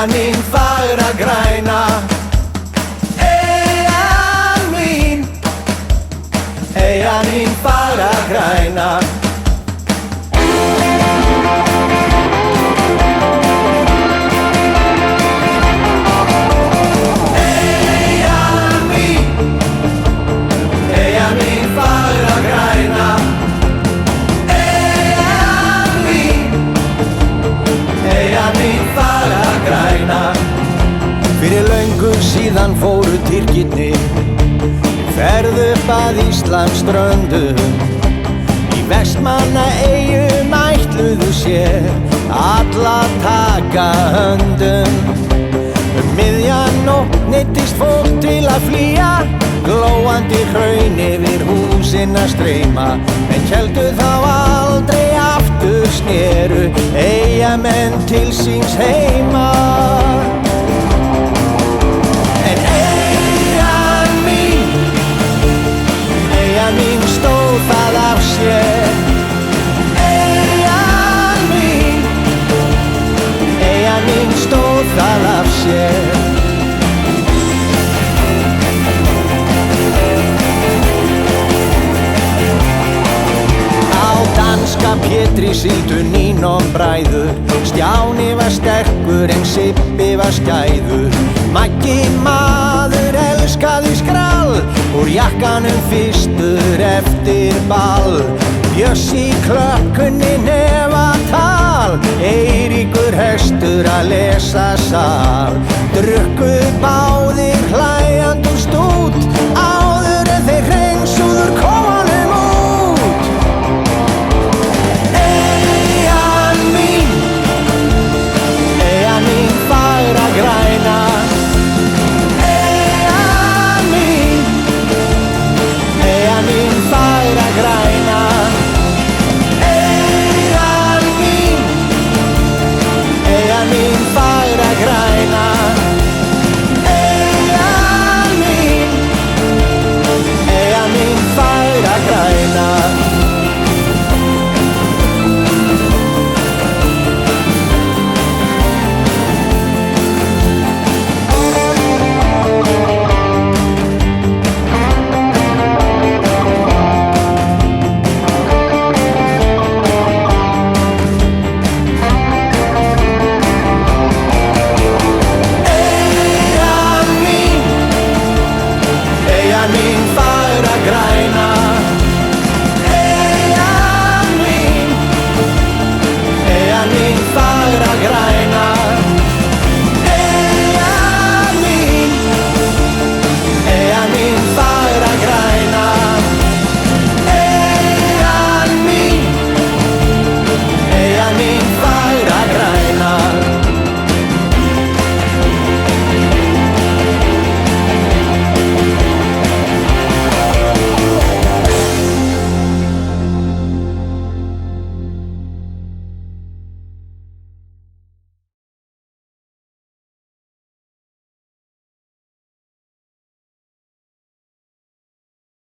eyjan mín fagra græna, eyjan mín fagra græna. Fyrir löngu síðan fóru Tyrkirnir í ferð upp að Íslands ströndum. Í Vestmannaeyjum ætluðu sér alla taka höndum. Miðjan nótt neyddist fólk til að flýja, glóandi hraun yfir húsin að streyma, en héldu þá aldrei aftur, sneru eyjamenn til síns heima. En eyjan mín stóð það af sér, eyjan mín stóð það af sér. Danska Pétri sigldu Nínon bræður, Stjáni var sterkur en Sibbi var skæður. Maggi maður elskaði skrall, úr jakkanum fyrstur eftir ball. Bjössi klökkunni nefatal, Eiríkur hestur að lesa sal. Drukku báðir hlæjand úr stút, áður en þeir hreinsuður kofanum út. Fagra græna, eyjan mín fagra græna, eyjan mín fagra græna, eyjan mín fagra græna. Eyjan mín fagra græna,